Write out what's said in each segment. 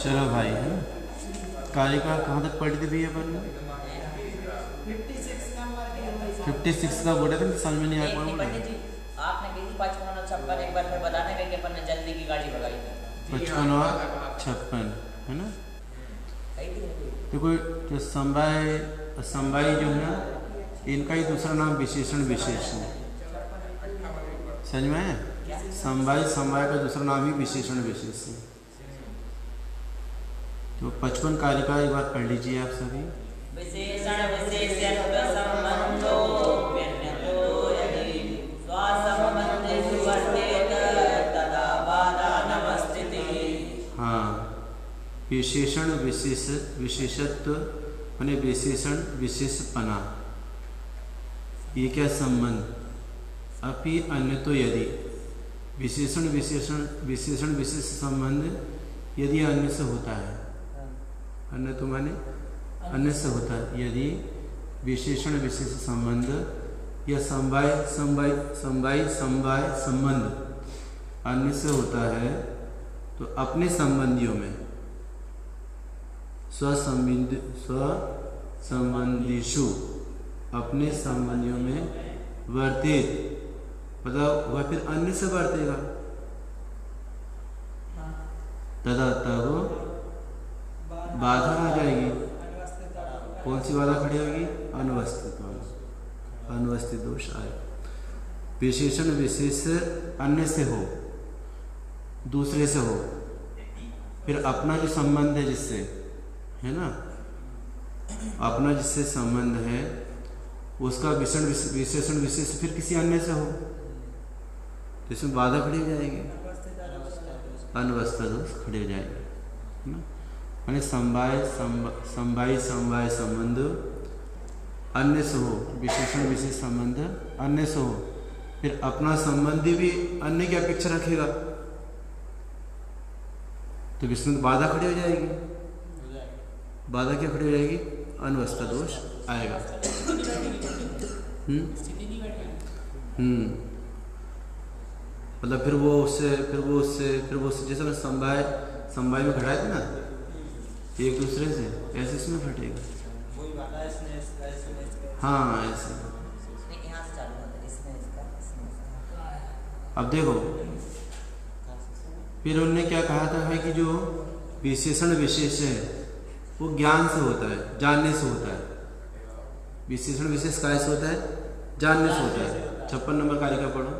चलो भाई, है ना। कारिका कहाँ तक पढ़ी थी भैया अपन ने? 56 का बोले थे, समझ में नहीं आया कौन बोला? आपने कही 55 और 56 एक बार फिर बताने में कि अपन ने जल्दी की गाड़ी भगाई थी। 55 और 56, है ना। देखो जो समवाय जो है ना, इनका ही दूसरा नाम विशेषण विशेषण, समझ में है? समवाय का दूसरा नाम ही विशेषण विशेषण। तो 55 कारिका एक बार पढ़ लीजिए आप सभी। विशेषण विशेष्यत्व संबंधो व्यन्यतो यदि स्वसंबंधेषु वर्तेत तदा बाधानवस्थितिः। हाँ, विशेषण विशेषत्व माने विशेषण विशेषपना, ये क्या संबंध? अपि अन्य तो यदि विशेषण विशेष संबंध यदि अन्य से होता है, अन्य तो माने अन्य से होता है, यदि विशेषण विशेष संबंध या समवाय संबंध अन्य से होता है, तो अपने संबंधियों में स्वसंबंधीषु अपने संबंधियों में वर्तित, मतलब वह फिर अन्य से वर्तेगा, तदा तब बाधा आ जाएगी। कौन सी बाधा खड़ी होगी? अनवस्थित दोष आए। विशेषण विशेष अन्य से हो, दूसरे से हो, फिर अपना जो संबंध है जिससे, है ना, अपना जिससे संबंध है उसका विशेषण विशेष फिर किसी अन्य से हो, तो इसमें बाधा खड़ी हो जाएगी, अनवस्था दोष खड़े हो जाएंगे, है ना। माने समवाय संबंध अन्य से हो, विशेषण विशेष संबंध अन्य से हो, फिर अपना संबंधी भी अन्य की अपेक्षा रखेगा, तो इसमें बाधा खड़ी हो जाएगी। बाधा क्या खड़ी हो जाएगी? अनवस्था दोष आएगा। मतलब फिर वो उससे जैसे मैं समवाय में घटाए थे ना एक दूसरे से, ऐसे इसमें फटेगा। हाँ ऐसे। अब देखो, फिर उन्होंने क्या कहा था भाई कि जो विशेषण विशेष है वो ज्ञान से होता है, जानने से होता है। विशेषण विशेष काय से होता है? जानने से होता है। 56 नंबर कारिका पढ़ो।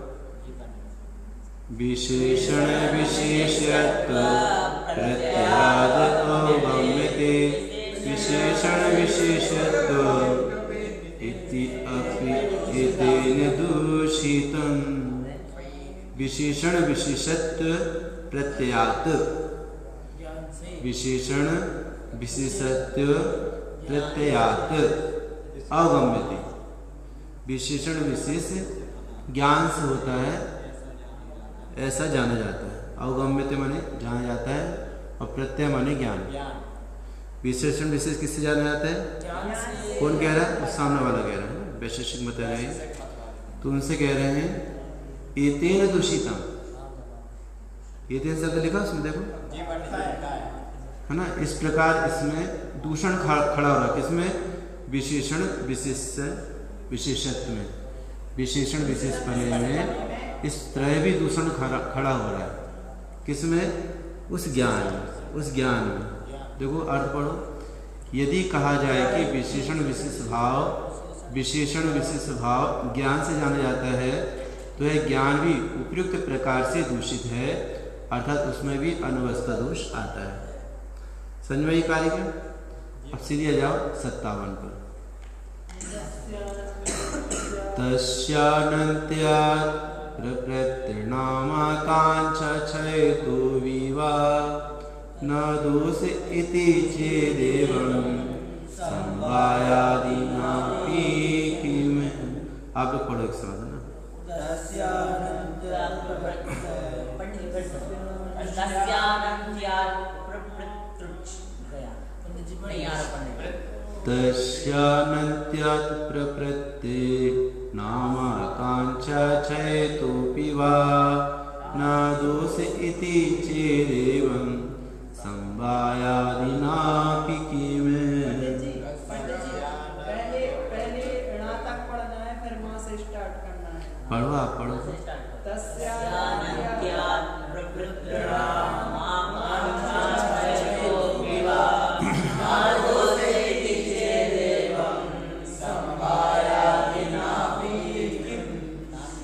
विशेषण विशेषत्व प्रत्याद अवगम्यते विशेषण विशेषत्व इति अपि एतेन दूषितम्। विशेषण विशेषत्व प्रत्यात, विशेषण विशेषत्व प्रत्यात अवगम्यते, विशेषण विशेष ज्ञान से होता है ऐसा जाना जाता है। अवगम्यते माने जाना जाता है और प्रत्यय माने ज्ञान। विशेषण विशेष किससे जाना जाता है? कौन कह रहा है? उस सामने वाला कह रहा है, वैशेषिक बता रहे हैं। तो उनसे कह रहे हैं एतेन दूषितम। एतेन शब्द लिखा उसमें देखो, है ना। इस प्रकार इसमें दूषण खड़ा हो रहा है। किसमें? विशेषण विशेषत्व में, विशेषण विशेष पने में इस तरह भी दूषण खड़ा हो रहा है। किसमें? उस ज्ञान में। देखो अर्थ पढ़ो। यदि कहा जाए कि विशेषण विशेष भाव ज्ञान से जाना जाता है, तो यह ज्ञान भी उपयुक्त प्रकार से दूषित है, अर्थात उसमें भी अनवस्था दोष आता है। संजय कार्य के अब सीधे जाओ 57 पर। तस्यानन्त्यात् प्रप्रत्यनामाकांक्षा छयतो विवा न दोष इति चेदेवं समवायादिनापि किम। आप लोग पढ़ो एक साथ, है ना। तस्यानन्त्यात् प्रप्रत्यनामाकांक्षा छयतोऽपि वा न दोष इति चेदेवं समवायादिनापि किमें। पहले ऋण तक पढ़ना है, फिर माँ से स्टार्ट करना है। पढ़ो आप पढ़ो।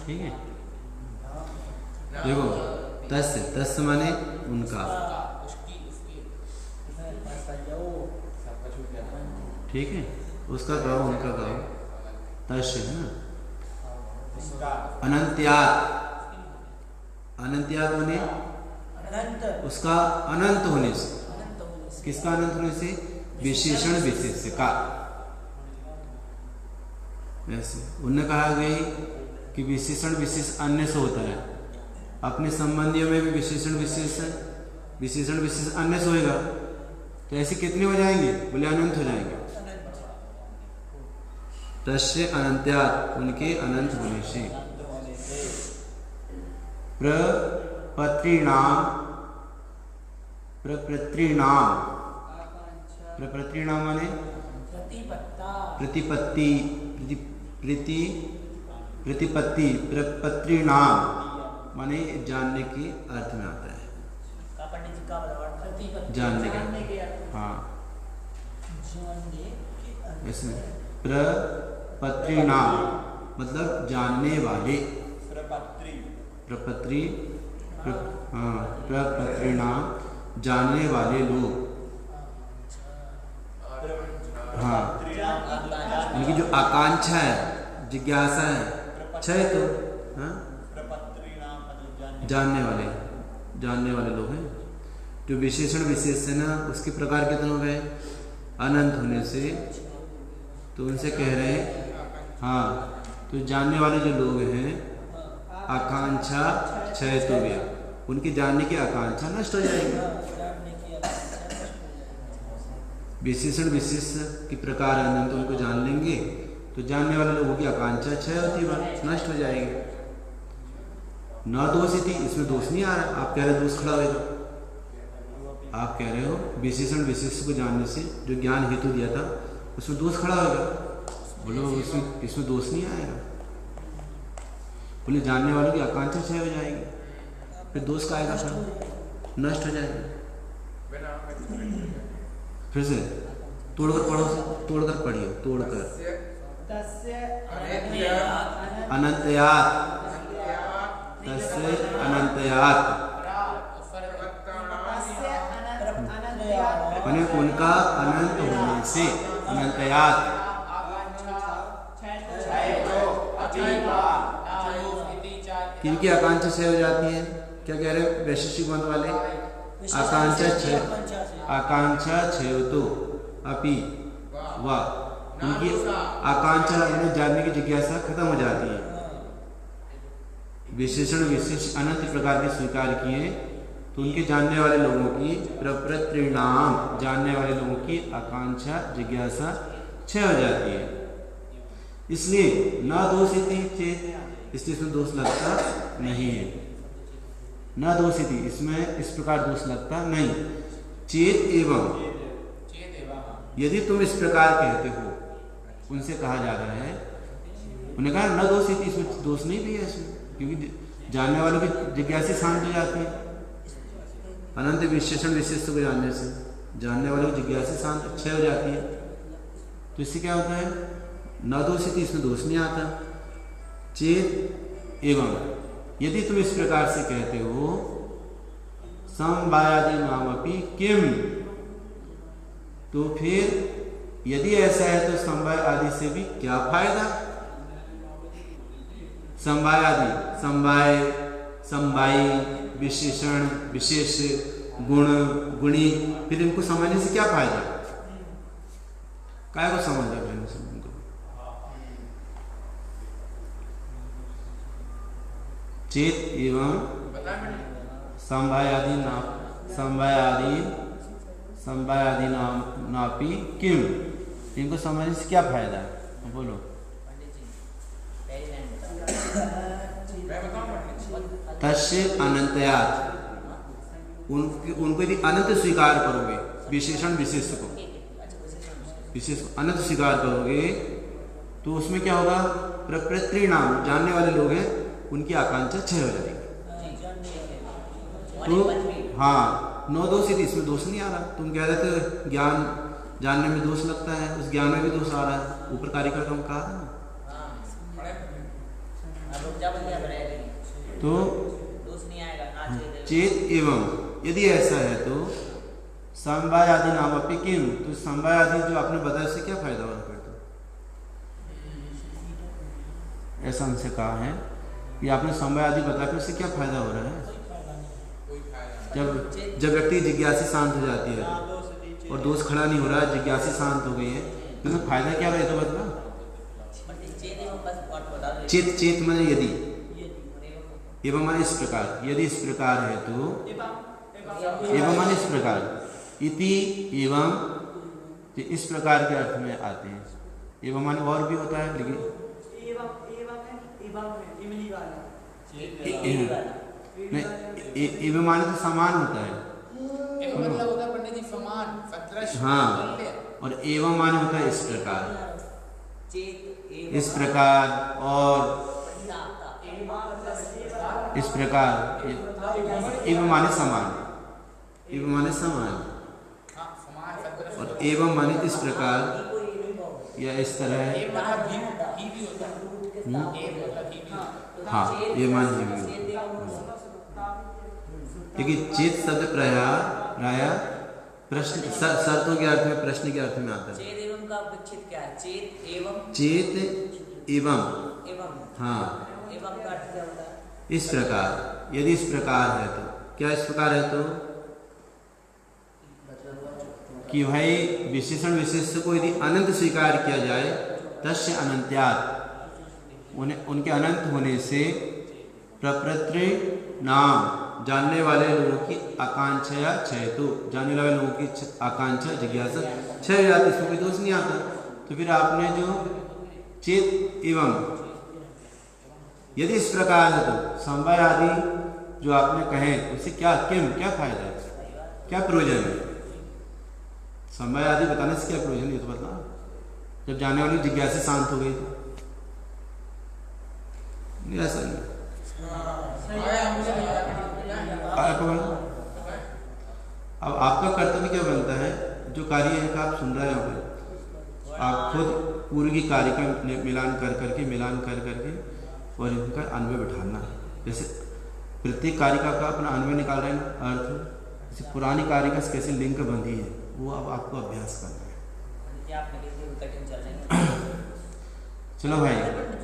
ठीक है, देखो तस्य माने उनका, ठीक है, उसका गाओ उनका गाओ, तस्य है ना। अनंत्यात्, अनंत्यात् माने उसका अनंत होने से। किसका अनंत होने से? विशेषण विशेष्य का। वैसे उन्होंने कहा गई कि विशेषण विशेष अन्य से होता है, अपने संबंधियों में भी विशेषण विशेष है, विशेषण विशेष अन्य से होएगा, तो ऐसे कितने हो जाएंगे? बोले अनंत हो जाएंगे। तस्य अनंत्यात्, उनके अनंत होने से। प्रपत्रीणाम, प्रपत्रीणाम, प्रपत्रीणाम माने प्रतिपत्ति, प्रतिपत्ति, प्रपत्रीणाम माने जानने के अर्थ में आता है, जानने के, हाँ इसमें प्रपत्रीणाम मतलब जानने वाले, प्रपत्री, हाँ प्रपत्रीणाम जानने वाले लोग, हाँ उनकी जो आकांक्षा है, जिज्ञासा है, क्षय तो हाँ जानने वाले लोग हैं। जो विशेषण विशेष है ना, उसके प्रकार कितने हो गए? अनंत होने से। तो उनसे कह रहे हैं हाँ, तो जानने वाले जो लोग हैं, आकांक्षा क्षय तो गया, उनकी जानने की आकांक्षा नष्ट हो जाएगी। विशेषण विशेष के प्रकार अनंत उनको जान लेंगे तो जानने वाले लोगों की आकांक्षा क्षय होती है, नष्ट हो जाएगी। न दोष इति, इसमें दोष नहीं आ रहा। आप कह रहे दोष खड़ा होगा, आप कह रहे हो विशेषण विशेष को जानने से जो ज्ञान हेतु दिया था उसमें दोष खड़ा होगा। बोलो इसमें दोष नहीं आएगा। बोले जानने वालों की आकांक्षा क्षय हो जाएगी, फिर दोष का आएगा, फिर नष्ट हो जाएगा। फिर से तोड़कर पढ़ो, तोड़कर पढ़िए, तोड़कर। अनंतयात्, तस्य अनंतयात् माने उनका अनंत होने से, अनंतयात्। किनकी आकांक्षा क्षय हो जाती है? क्या कह रहे हैं वैशेषिक मत वाले? आकांक्षा क्षय तो अपि वा, उनकी आकांक्षा यानी जानने की जिज्ञासा खत्म हो जाती है। विशेषण विशेष अनंत प्रकार के स्वीकार किए तो उनके जानने वाले लोगों की, प्रपत्रीणाम जानने वाले लोगों की आकांक्षा जिज्ञासा क्षय हो जाती है। इसलिए न दोष इति चेत, इसलिए इसमें दोष लगता नहीं है। न दोष इति, इसमें इस प्रकार दोष लगता नहीं। चेत एवं, यदि तुम इस प्रकार कहते हो, उनसे कहा जा रहा है, उन्होंने कहा न दोष इति, इसमें दोष नहीं भी है इसमें, क्योंकि जानने वालों की जिज्ञासा शांत हो जाती है। अनंत विशेषण विशेष को जानने से जानने वालों की जिज्ञासा शांत क्षय हो जाती है। तो इससे क्या होता है? न दोष इति, इसमें दोष नहीं आता। चेत एवं, यदि तुम इस प्रकार से कहते हो, समवायादि नामपि किम, तो फिर यदि ऐसा है तो समवाय आदि से भी क्या फायदा? समवाय आदि, समवायी, विशेषण विशेष, गुण गुणी, फिर इनको समझने से क्या फायदा? काय को समझ रहे हैं इनको? चेत एवं समवायादि नापी किम, इनको समझने से क्या फायदा? बोलो। तस्य अनंतयात्, उनको यदि अनंत स्वीकार करोगे, विशेषण विशेष को, विशेष को अनंत स्वीकार करोगे तो उसमें क्या होगा, प्रकृति नाम जानने वाले लोग हैं उनकी आकांक्षा क्षय हो जाएगी। तो हाँ, 9 दोष यदि इसमें दोष नहीं आ रहा। तुम कह रहे थे ज्ञान जानने में दोष लगता है, उस ज्ञान में भी दोष आ रहा है, ऊपर कारिका का कहा है ना। तो चेत एवं यदि ऐसा है तो समवाय आदि नाम अपनी किम, तो समवाय आदि जो आपने बताया उससे क्या फायदा हो रहा है? तो ऐसा हमसे कहा है कि आपने समवाय आदि बताया, उससे क्या फायदा हो रहा है? जब व्यक्ति जिज्ञासी शांत हो जाती है और दोष खड़ा नहीं हो रहा है, जिज्ञासी शांत हो गई है, तो उसमें फायदा क्या रहे? तो बता। चेत, चेत माने यदि, एवं माने इस प्रकार, यदि इस प्रकार है तो एवं माने इस प्रकार, इति एवं इस प्रकार के अर्थ में आते हैं। एवं माने और भी होता है, लेकिन एवं माने तो समान होता है, मतलब होता है पंडित जी समान, सदृश। हाँ, और एवं माने होता है इस प्रकार, इस प्रकार और इस प्रकार, एवं माने समान, एवं माने समान, और एवं माने इस प्रकार या इस तरह है। हाँ, ये मान ही लेकिन चेत शब्द प्राय प्रश्न शर्तों के अर्थ में, प्रश्न के अर्थ में आता है। चेत एवं का विच्छेद क्या है? चेत एवं, चेत एवं, हाँ, एवं का अर्थ क्या होता है? इस प्रकार, यदि इस प्रकार है तो क्या इस प्रकार है तो कि भाई विशेषण विशेष को यदि अनंत स्वीकार किया जाए, तस्य अनंत्यात्, उनके अनंत होने से प्रकृति नाम जानने वाले लोगों की आकांक्षा क्षय, तो जानने वाले लोगों की आकांक्षा जिज्ञासा क्षय हो जाती, इसमें कोई दोष नहीं आता। तो फिर आपने जो चेत एवं यदि इस प्रकार है तो समवाय आदि जो आपने कहे उससे क्या क्या फायदा है, क्या प्रयोजन है? समवाय आदि बताने से क्या प्रयोजन है तो बता। जब जानने वाली जिज्ञासा शांत हो गई तो नहीं, ऐसा नहीं। अब आपका कर्तव्य क्या बनता है? जो कार्य इनका आप सुन रहे हो, आप खुद पूरी की कार्य का मिलान कर करके और इनका अन्वय बिठाना है। जैसे प्रत्येक कारिका का अपना अन्वय निकाल रहे हैं अर्थ, जैसे पुरानी कारिका से कैसे लिंक बंधी है वो अब आपको अभ्यास करना है। चलो भाई,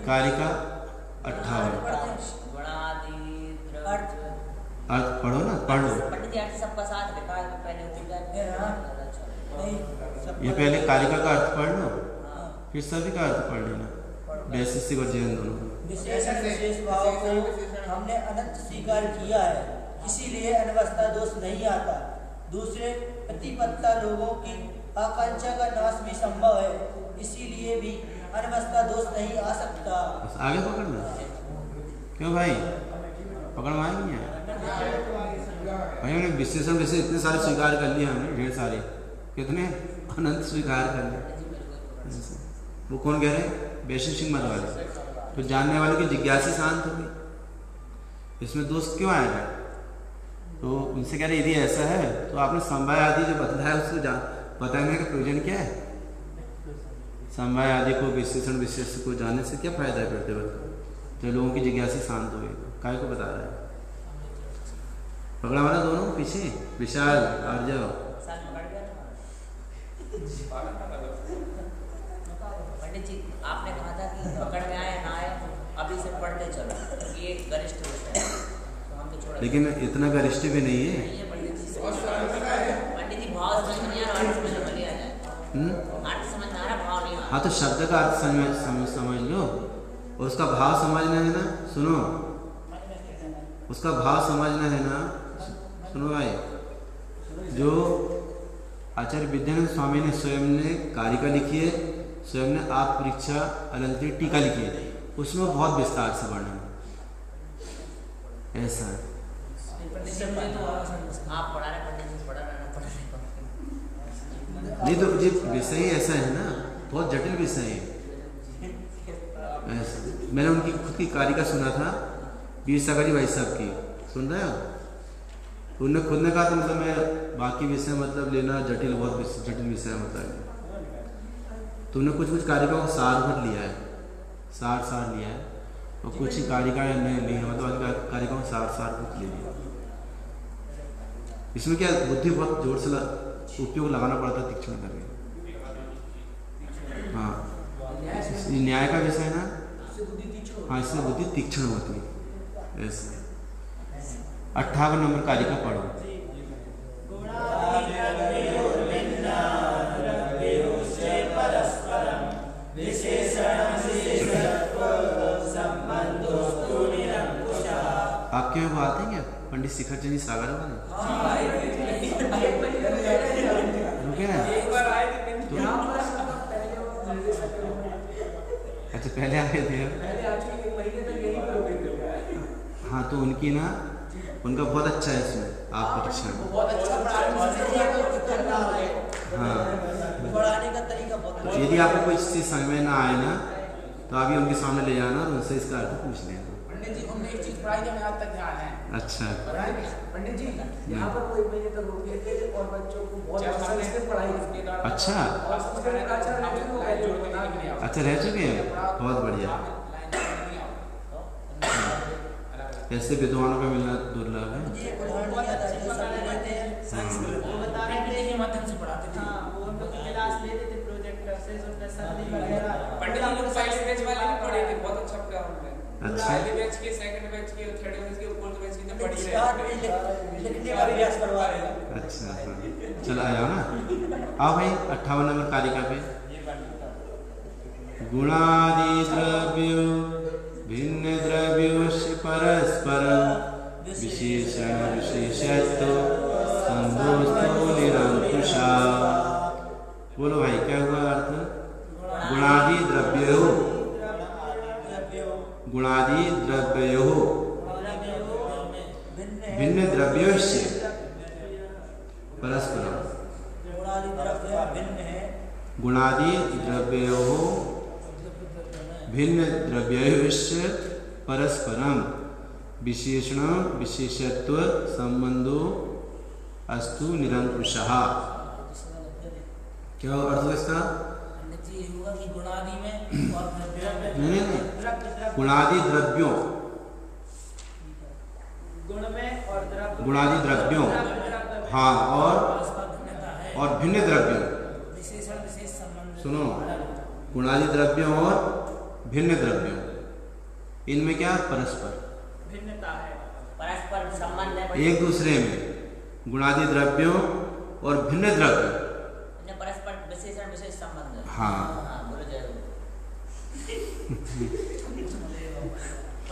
कारिका 58 अर्थ पढ़ो ना, पढ़ लो। सबका साथ लिखा है, पहले ये पहले कारिका का अर्थ पढ़ लो, फिर सभी का अर्थ पढ़ लेना, वैशिष्टिक और जैन दोनों। विशेषण विशेष भाव को हमने अनंत स्वीकार किया है, इसीलिए अनवस्था दोष नहीं आता। दूसरे प्रतिपत्ता लोगों की आकांक्षा का नाश भी संभव है, इसीलिए भी अनवस्था दोष नहीं आ सकता। आगे पकड़ना क्यों भाई? पकड़ में आएंगे भाई, हमने विशेषण विशेष इतने सारे स्वीकार कर लिए, हमने ढेर सारे, कितने अनंत स्वीकार कर लिए। वो कौन कह रहे हैं? वैशिष्टिक मत वाले। तो जानने वाले की जिज्ञासा शांत हो गई, इसमें दोष क्यों आएगा? तो उनसे कह रहे यदि ऐसा है तो आपने समवाय आदि जो बताया उसको बताने का प्रयोजन क्या है? समवाय आदि को विशेषण विशेष को जानने से क्या फायदा है? करते वक्त जब लोगों की जिज्ञासा शांत हो गई तो काय को बता रहा है? पकड़ा वाला दोनों पीछे, विशाल आ जाओ। पंडित जी, आपने कहा था कि पकड़ में आए ना आए, अभी से पढ़ते चलो, ये गरिष्ठ विषय है, तो हम तो छोड़। लेकिन इतना गरिष्ठ भी नहीं है पंडित जी, भाव समझ नहीं आ रहा, अर्थ समझ में नहीं आ जाए। अर्थ समझ में आ रहा, भाव नहीं आ रहा। हाँ, तो शब्द का अर्थ समझ लो, और उसका भाव समझना है ना। सुनो, उसका भाव समझना है ना। सुनो भाई, जो आचार्य विद्यानंद स्वामी ने स्वयं ने कारिका लिखी है, स्वयं ने आप परीक्षा अलंकृत टीका लिखी है, उसमें बहुत विस्तार से वर्णन ऐसा है। आप पढ़ा रहे पंडित जी, पढ़ा रहे पढ़ा रहे। नहीं तो ये विषय ही ऐसा है ना, बहुत जटिल विषय है ऐसा। मैंने उनकी खुद की कारिका सुना था, वीर सागरी भाई साहब की, सुन रहे हो? उन्होंने खुद ने कहा था मतलब मैं बाकी विषय मतलब लेना जटिल, बहुत जटिल विषय है मतलब। तो उन्होंने कुछ कुछ कारिकाओं को सार भर लिया है, सार लिया है, और कुछ ही कारिकाएं नहीं ली है, मतलब कारिकाओं को सार कुछ ले लिया। इसमें क्या बुद्धि बहुत जोर से उपयोग लगाना पड़ता है, तीक्ष्ण करके। हाँ, ये न्याय का विषय है ना। हाँ, इसमें बुद्धि तीक्ष्ण होती है ऐसे। 58 नंबर कारिका पढ़ो। आपके में बात है क्या पंडित शिखर चंद सागर वाले? रुके ना तो? अच्छा, पहले आए थे। हाँ, तो उनकी ना, उनका बहुत अच्छा है इसमें आप परीक्षा। हाँ, पढ़ाने का तरीका बहुत अच्छा। यदि आपको कोई चीज़ समझ में ना आए ना, तो आप उनके सामने ले जाना और उनसे इसका अर्थ पूछ लेना। पंडित जी हमने एक चीज पढ़ाई है, आज तक ध्यान है। अच्छा, पंडित जी यहाँ पर कोई महीने तक रुके थे और बच्चों को बहुत अच्छा पढ़ाई उसके दौरान। अच्छा रह चुके हैं, बहुत बढ़िया। ऐसे विद्वानों का मिलना दुर्लभ है। पंडित जी लोग पहले बैच वाले भी पढ़े थे, बहुत अच्छा पढ़ा उन्होंने। अच्छा, पहले बैच के, सेकंड बैच के, थर्ड बैच के, फोर्थ बैच के तो पढ़ ही रहे लिखने का प्रयास करवा रहे हैं। अच्छा, चलो आ जाओ ना। आओ भाई 58 नंबर कारिका पे। गुणादि द्रव्यो भिन्न द्रव्योश्च परस्परं विशेषण विशेषत्व संदोषो निरंकुशा। बोलो भाई, क्या हुआ अर्थ? गुणादि द्रव्यो, गुणादि द्रव्यो भिन्न द्रव्योश्च परस्परं। गुणादि द्रव्यो भिन्न द्रव्योश्च परस्परं विशेषण विशेषत्व संबंधो अस्तु निरंकुशः। क्या अर्थ है इसका? गुणादि में और नहीं, गुणादि द्रव्यों, गुण में और द्रव्य, गुणादि द्रव्यों, हाँ, और भिन्न द्रव्यों। विशेषण विशेष संबंध। सुनो, गुणादि द्रव्यों और भिन्न द्रव्यों, इनमें क्या परस्पर भिन्नता है, परस्पर संबंध है। एक दूसरे में गुणादि द्रव्यों और भिन्न द्रव्य, परस्पर विशेषण विशेष संबंध है। हाँ। बोलो जय हो।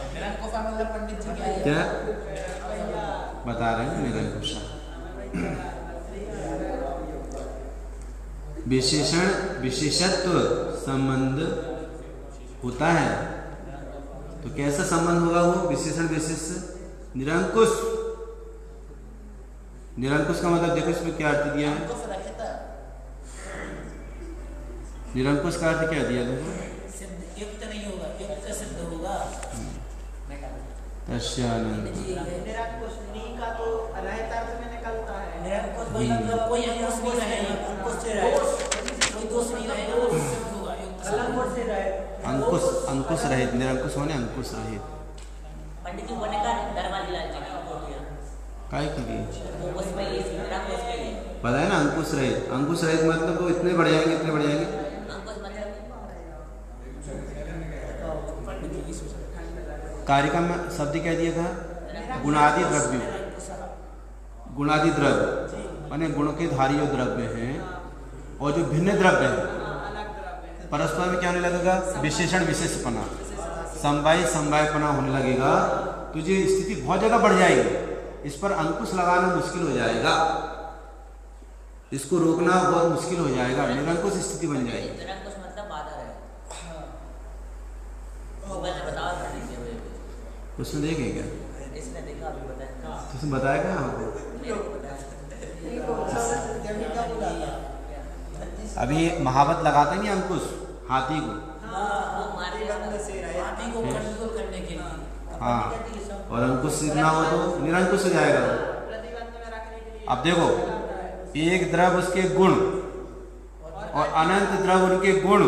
निरंकुश मतलब पंडित जी क्या बता रहे हैं? निरंकुश विशेषण विशेषत्व संबंध होता है। तो कैसा संबंध होगा वो? विशेषण विशेष निरंकुश। निरंकुश का मतलब देखो इसमें क्या अर्थ दिया है। निरंकुश का अर्थ क्या दिया? देखो, युक्त नहीं होगा, युक्त सिद्ध होगा। तस्यानंद निरंकुश नी का तो रहता में निकलता है। निरंकुश मतलब कोई अंकुश नहीं रहेगा, अंकुश से रहे, कोई दोष नहीं रहेगा, वो सिद्ध होगा, युक्त अंकुश से रहे। अंकुश रहित, निरंकुश होने अंकुश रहित। पंडित जी बोलने का दरबार जिला काय के लिए? उसमें ये निरंकुश के लिए पता है ना, अंकुश रहित। अंकुश रहित मतलब वो इतने बढ़ जाएंगे, इतने बढ़ जाएंगे। अंकुश मतलब कारिका में शब्द क्या दिया था? गुणादि द्रव्य। गुणादि द्रव्य माने गुण के धारी जो द्रव्य हैं और जो भिन्न द्रव्य हैं परस्पर में क्या होने लगेगा? विशेषण विशेषपना, समवाय समवायपना होने लगेगा। तो ये स्थिति बहुत जगह बढ़ जाएगी, इस पर अंकुश लगाना मुश्किल हो जाएगा, इसको रोकना बहुत मुश्किल हो जाएगा, निरंकुश स्थिति बन जाएगी। निरंकुश मतलब बाधा है। गूगल ने बताओ कर दीजिए। उसमें देखें क्या? इसने देखा, अभी बताया। उसने बताया क्या आपको? अभी महावत लगाते नहीं अंकुश हाथी को, हाथी को कंट्रोल करने के लिए। हाँ, और अंकुश सीखना हो तो निरंकुश हो जाएगा वो। प्रतिबंध में रखने के लिए अब देखो, एक द्रव उसके गुण और अनंत द्रव उनके गुण,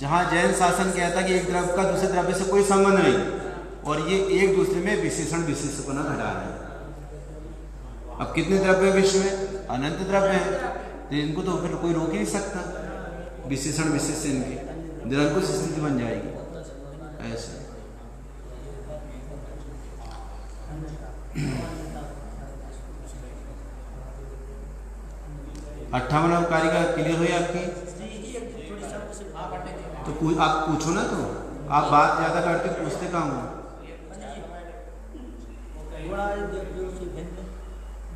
जहां जैन शासन कहता है कि एक द्रव का दूसरे द्रव्य से कोई संबंध नहीं, और ये एक दूसरे में विशेषण विशेषपना घटा रहे हैं। अब कितने द्रव्य विश्व में? अनंत द्रव्य हैं, तो इनको तो फिर कोई रोक ही नहीं सकता। विशेषण विशेष इनके निरंकुश स्थिति बन जाएगी ऐसे। अट्ठावन कारिका क्लियर हुई आपकी? तो आप पूछो ना, तो आप बात ज्यादा करते पूछते काम हो।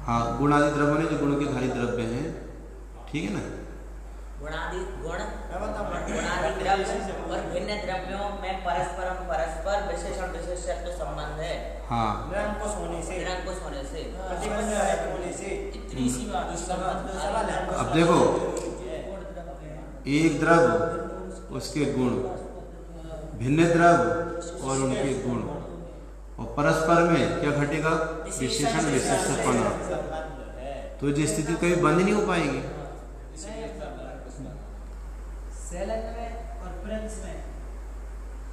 हाँ, गुणादि द्रव्य जो गुणों के धारी द्रव्य हैं, ठीक है ना। गुणादि गुण गुणादि द्रव्य और भिन्न द्रव्यों में परस्पर विशेषण विशेषत्व संबंध है। हाँ, निरंकुश होने से, प्रतिबंध होने से इतनी सी बात। अब देखो, एक द्रव्य उसके गुण, भिन्न द्रव्य और उनके गुण, और परस्पर में क्या घटेगा? विशेषण विशेषपना। तो ये स्थिति कभी बंद नहीं हो पाएगी। सेलन में और प्रिंस में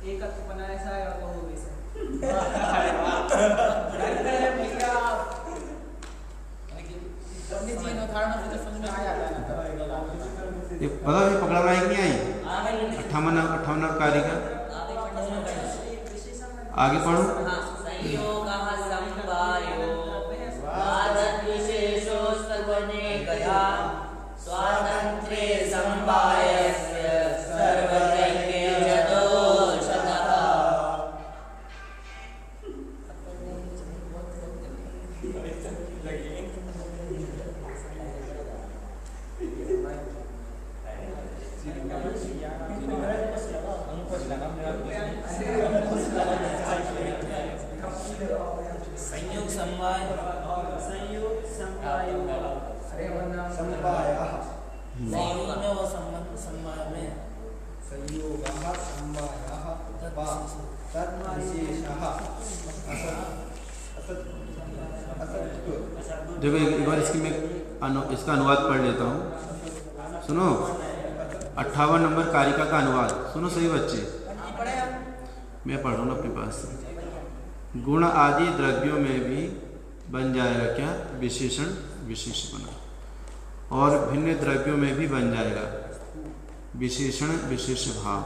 एकत्वपना ऐसा है और बहुवी से ये पता भी पकड़ा हुआ है कि नहीं आई? 58 कारिका आगे पढ़ो। संयोगः समवायो वादविशेषो सर्वनेकधा स्वातन्त्र्ये समवायस्य सर्वत्रैके जदोषतः। संयोग समवाय, संयोग समवायो संयोग में वो संबंध समवाय में देखो एक बार इसकी मैं इसका अनुवाद पढ़ लेता हूँ, सुनो। 58 नंबर कारिका का अनुवाद सुनो सही बच्चे, मैं पढ़ रहा हूँ अपने पास से। गुण आदि द्रव्यों में भी बन जाएगा क्या? विशेषण विशेषपना, और भिन्न द्रव्यों में भी बन जाएगा विशेषण विशेष भाव।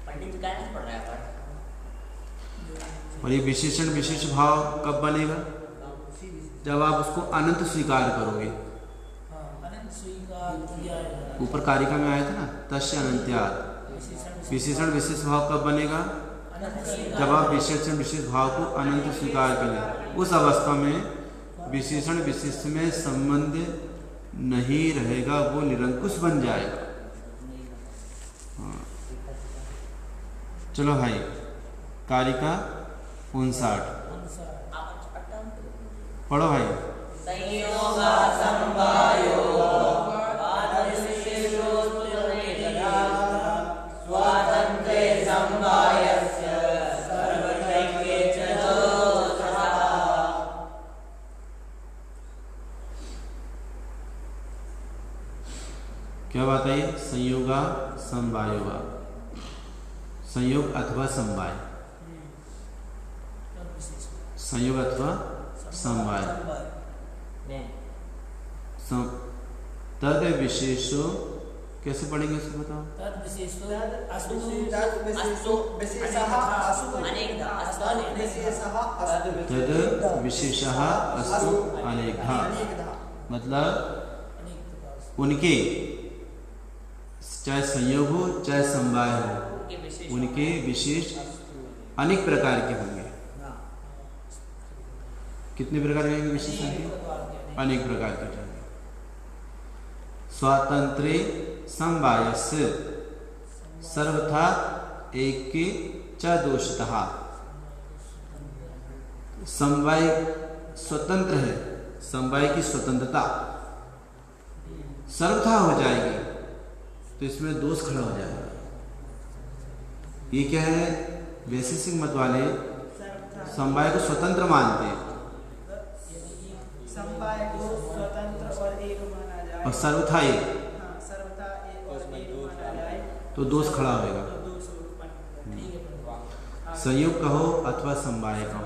पंडित क्या पढ़ रहा है? और ये विशेषण विशेष भाव कब बनेगा? जब आप उसको अनंत स्वीकार करोगे। अनंत स्वीकार किया है। ऊपर कारिका में आया था ना, तस्य अनंत्यात्। विशेषण विशेष भाव कब बनेगा? जब आप विशेषण विशेष भाव को अनंत स्वीकार करें, उस अवस्था में विशेषण विशेष में संबंध नहीं रहेगा, वो निरंकुश बन जाएगा। हाँ। चलो भाई, कारिका 59 पढ़ो भाई। संयोगः समवायो वादविशेषो सर्वनेकधा स्वातन्त्र्ये समवायस्य सर्वत्रैके जदोषतः। क्या बात है? संयोगा समवायोगा, संयोग अथवा समवाय, संयोग अथवा समवाय। तद विशेषो कैसे पढ़ेंगे उसको बताओ? तद विशेषो तद विशेषः अस्तु अनेकः, मतलब उनके चाहे संयोग हो चाहे समवाय हो, उनके विशेष अनेक प्रकार के होंगे। कितने प्रकार के विशेष होंगे? अनेक प्रकार के होंगे। स्वातंत्र्ये समवायस्य सर्वथा एक च दोषतः, समवाय स्वतंत्र है, समवाय की स्वतंत्रता सर्वथा हो जाएगी तो इसमें दोष खड़ा हो जाएगा। ये क्या है, वैशेषिक मत वाले समवाय को स्वतंत्र मानते हैं समवाय को स्वतंत्र और एक माना जाए और सर्वथा एक, हाँ, सर्वथा एक और एक माना जाए तो दोष खड़ा होगा। तो दोष उत्पन्न। संयोग कहो अथवा समवाय कहो,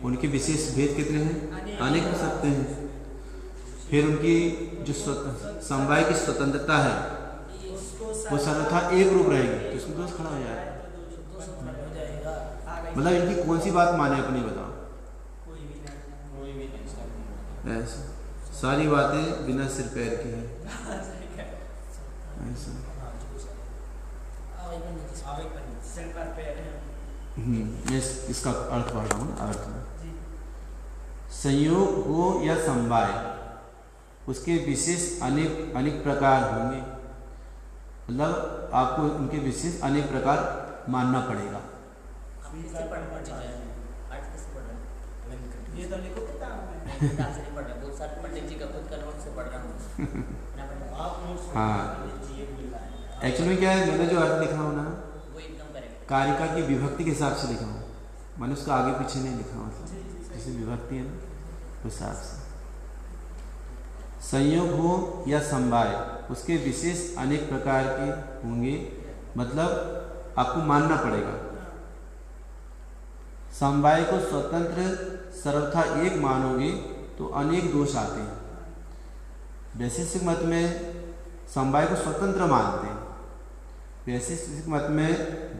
उनके विशेष भेद कितने हैं, अनेक हो सकते हैं। फिर उनकी जो समवाय की स्वतंत्रता है वो सर्वथा एक रूप रहेगी तो इसमें दोष खड़ा हो जाएगा। मतलब इनकी कौन सी बात माने अपनी बताओ, ऐसा सारी बातें बिना सिर पैर की है ऐसा। मैं इसका अर्थ पढ़ रहा हूँ। अर्थ संयोग हो या समवाय, उसके विशेष अनेक अनेक प्रकार होंगे। मतलब आपको उनके विशेष अनेक प्रकार मानना पड़ेगा। ये तो लिखो किताब में। पंडित जी का खुद का नोट से पढ़ रहा हूँ। हाँ, एक्चुअली क्या है, मैंने जो अर्थ लिखा हूँ ना, वो एकदम करेक्ट। कारिका की विभक्ति के हिसाब से लिखा हूँ, मैंने उसका आगे पीछे नहीं लिखा हूँ। जैसे विभक्ति है ना उस हिसाब से। संयोग हो या समवाय, उसके विशेष अनेक प्रकार के होंगे, मतलब आपको मानना पड़ेगा। समवाय को स्वतंत्र सर्वथा एक मानोगे तो अनेक दोष आते हैं। वैशेषिक मत में समवाय को स्वतंत्र मानते हैं, वैशेषिक मत में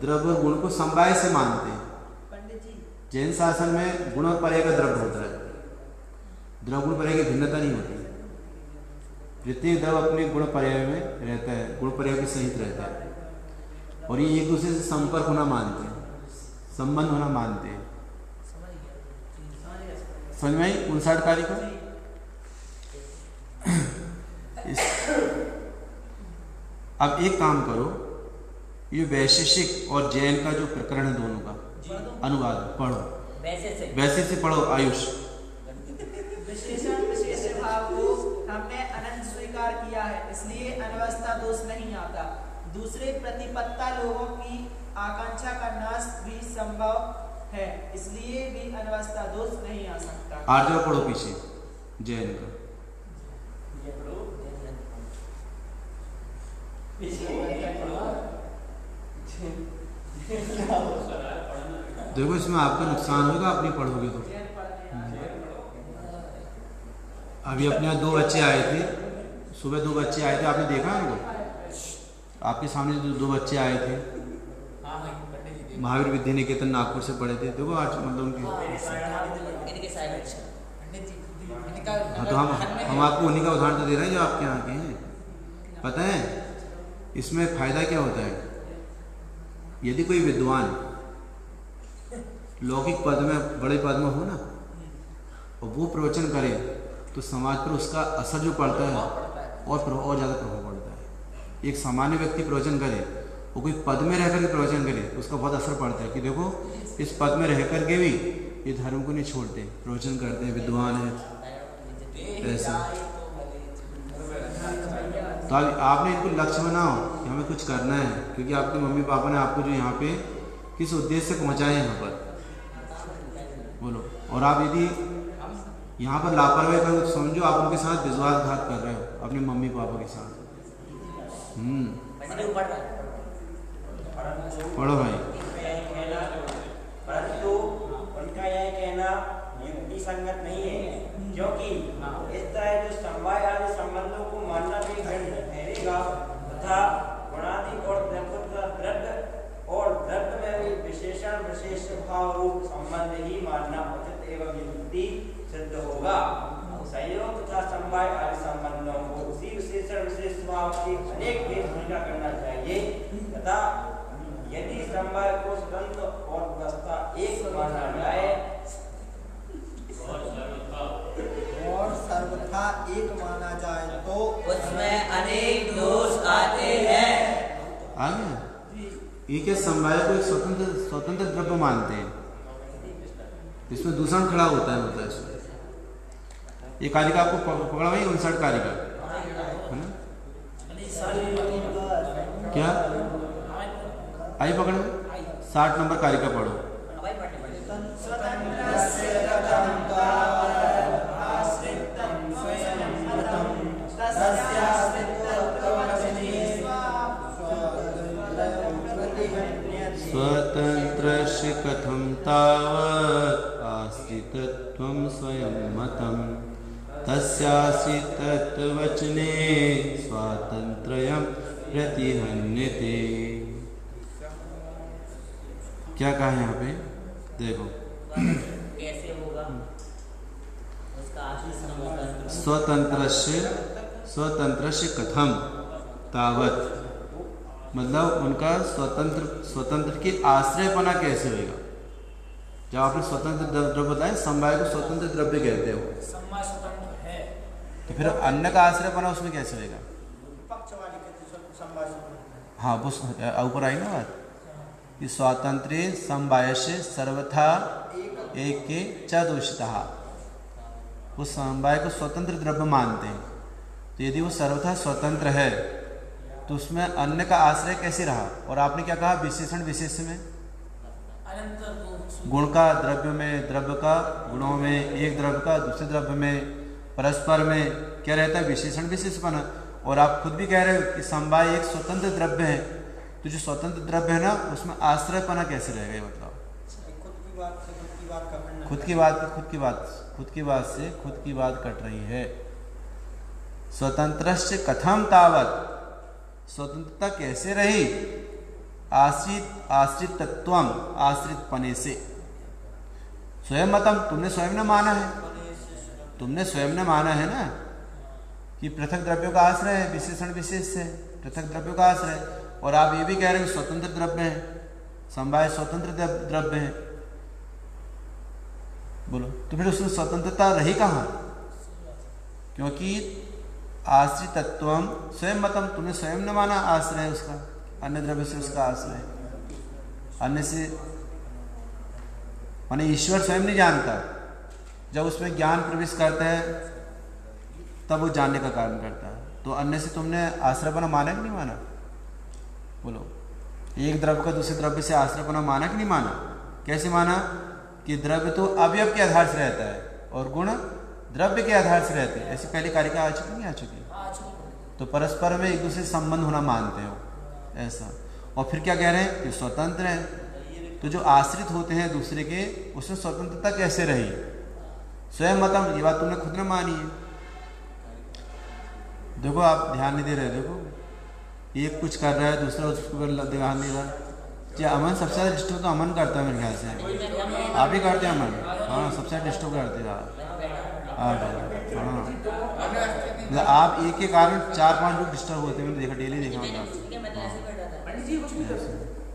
द्रव्य गुण को समवाय से मानते हैं। पंडित जी, जैन शासन में गुण और पर्याय का द्रव्य होता है, द्रव्य गुण पर्याय की भिन्नता नहीं होती। प्रत्येक द्रव्य अपने गुण पर्याय में रहता है, गुण पर्याय के सहित रहता है और ये एक दूसरे से संपर्क होना मानते हैं, संबंध होना मानते हैं। समझ में आई 59 कार्य को? अब एक काम करो, ये वैशेषिक और जैन का जो प्रकरण है दोनों का अनुवाद पढ़ो, वैसे से पढ़ो। आयुष, विशेषण विशेष भाव को हमने अनंत स्वीकार किया है, इसलिए अनवस्था दोष नहीं आता। दूसरे प्रतिपत्ता लोगों की आकांक्षा का नाश भी संभव है, इसलिए भी अनवस्था दोष नहीं आ सकता। आर्जव पढ़ो पीछे जैन का। देखो इसमें आपका नुकसान होगा, आप नहीं पढ़ोगे तो। अभी अपने यहाँ 2 बच्चे आए थे, सुबह 2 बच्चे आए थे, आपने देखा उनको? आपके सामने जो 2 बच्चे आए थे, महावीर विद्या निकेतन नागपुर से पढ़े थे। देखो आज मतलब उनकी, हाँ तो हम आपको उन्हीं का उदाहरण तो दे रहे हैं जो आपके यहाँ के हैं। पता है इसमें फायदा क्या होता है, यदि कोई विद्वान लौकिक पद में, बड़े पद में हो ना, और वो प्रवचन करे तो समाज पर उसका असर जो पड़ता है और ज़्यादा प्रभाव पड़ता है। एक सामान्य व्यक्ति प्रवचन करे, वो कोई पद में रह करके प्रवचन करे, उसका बहुत असर पड़ता है कि देखो इस पद में रह करके भी ये धर्म को नहीं छोड़ते, प्रवचन करते हैं, विद्वान है ऐसा। तो आपने इनको लक्ष्य बनाओ कि हमें कुछ करना है, क्योंकि आपके मम्मी पापा ने आपको जो यहाँ पे किस उद्देश्य से पहुँचाए यहाँ पर, बोलो। और आप यदि यहाँ पर लापरवाही करो तो समझो आप उनके साथ विश्वासघात कर रहे हो, अपने मम्मी पापा के साथ। पढ़ो भाई। परंतु उनका यह कहना युक्ति संगत नहीं है, क्योंकि इस तरह जो समवाय आदि संबंधों को मानना भी गण्य ठहरेगा तथा गुणादि और द्रव्य में भी विशेषण विशेष भाव रूप संबंध ही मानना उचित एवं युक्ति सिद्ध होगा। संयोग तथा समवाय आदि संबंधों को उसी विशेषण विशेष भाव की अनेक भेद स्वीकार करना चाहिए तथा यदि समवाय को स्वतंत्र और व्यवस्था एक माना जाए और सर्वथा एक माना जाए तो उसमें अनेक दोष आते हैं। आ गया? ये क्या समवाय को एक स्वतंत्र द्रव्य मानते हैं, इसमें दूषण खड़ा होता है, मतलब इसमें ये कारिका आपको पकड़ा हुआ है 59 कारिका है ना? क्या आई पकड़ में 60 नंबर कारिका पढ़ो। स्वतंत्रस्य कथं तावत् आस्तितत्वं स्वयं मतं तस्यासि तत्वचने स्वातंत्र्यं प्रतिहन्यते। क्या कहा यहाँ पे देखो, कैसे होगा उसका आश्रय स्वतंत्रस्य कथम तावत, मतलब उनका स्वतंत्र की आश्रयपना कैसे होगा। जब आपने स्वतंत्र द्रव्य बताया, समवाय को स्वतंत्र द्रव्य कहते हो, समवाय स्वतंत्र है, तो फिर अन्य का आश्रयपना उसमें कैसे होगा? हाँ वो ऊपर आई ना बात कि स्वातंत्र्य समवाय से सर्वथा एक के च दूषितः, उस समवाय को स्वतंत्र द्रव्य मानते हैं। तो यदि वो सर्वथा स्वतंत्र है तो उसमें अन्य का आश्रय कैसे रहा। और आपने क्या कहा, विशेषण विशेष में गुण का द्रव्य में, द्रव्य का गुणों में, एक द्रव्य का दूसरे द्रव्य में, परस्पर में क्या रहता है, विशेषण विशेषपना। और आप खुद भी कह रहे हो कि समवाय एक स्वतंत्र द्रव्य है, तो जो स्वतंत्र द्रव्य है ना उसमें आश्रयपना कैसे रहेगा, ये बताओ। खुद की बात कट रही है। स्वतंत्रस्य कथम तावत, स्वतंत्रता कैसे रही, आश्रितत्वम, आश्रित पने से, स्वयं मतम, तुमने स्वयं ने माना है, तुमने स्वयं ने माना है ना कि पृथक द्रव्यों का आश्रय है, विशेषण विशेष से पृथक द्रव्यों का आश्रय। और आप ये भी कह रहे हो स्वतंत्र द्रव्य है, समवाय स्वतंत्र द्रव्य है, बोलो तो फिर उसमें स्वतंत्रता रही कहाँ। क्योंकि आश्रितत्वम स्वयं मतम, तुमने स्वयं न माना आश्रय उसका, अन्य द्रव्य से उसका आश्रय, अन्य से माने ईश्वर स्वयं नहीं जानता, जब उसमें ज्ञान प्रवेश करता है तब वो जानने का कारण करता है। तो अन्य से तुमने आश्रयपना माना कि नहीं माना, बोलो। एक द्रव्य का दूसरे द्रव्य से आश्रयपना माना कि नहीं माना। कैसे माना कि द्रव्य तो अवयव के आधार से रहता है और गुण द्रव्य के आधार से रहते हैं। ऐसी पहली कारिका आ चुकी नहीं आ चुकी, तो परस्पर में एक दूसरे से संबंध होना मानते हो ऐसा। और फिर क्या कह रहे हैं कि स्वतंत्र है, तो जो आश्रित होते हैं दूसरे के, उसमें स्वतंत्रता कैसे रही, स्वयं मतम, ये बात तुमने खुद ने मानी है। देखो आप ध्यान नहीं दे रहे, देखो एक कुछ कर रहा है दूसरा उसको ध्यान नहीं रहा। जी अमन सबसे ज़्यादा डिस्टर्ब तो अमन करता है मेरे ख्याल से, आप ही करते हैं अमन, हाँ सबसे ज़्यादा डिस्टर्ब करते हैं आप, हाँ मतलब आप एक के कारण 4-5 लोग डिस्टर्ब होते हैं, मैंने देखा, डेली देखा होगा।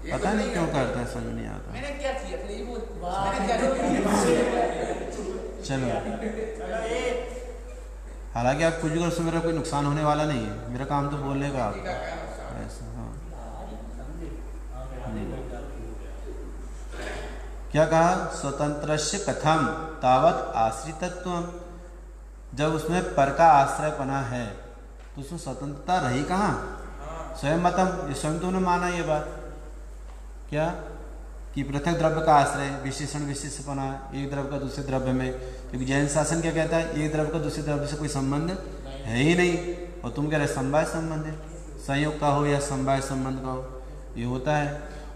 पता नहीं क्यों करता है, समझ नहीं आता। मैंने क्या किया फिर वो चलो हालांकि आप कुछ भी करो, उसमें मेरा कोई नुकसान होने वाला नहीं है, मेरा काम तो बोलने का आपका ऐसा। हाँ क्या कहा, स्वतंत्रस्य कथम तावत आश्रितत्वम, जब उसमें पर का आश्रयपना है तो उसमें स्वतंत्रता रही कहाँ, स्वयं मतम, ये स्वयं तुमने माना ये बात क्या कि पृथक द्रव्य का आश्रय, विशेषण विशेषपना, एक द्रव्य का दूसरे द्रव्य में। क्योंकि जैन शासन क्या कहता है, एक द्रव्य का दूसरे द्रव्य से कोई संबंध है ही नहीं, और तुम कह रहे समवाय संबंध है, संयोग का हो या समवाय संबंध का हो, ये होता है।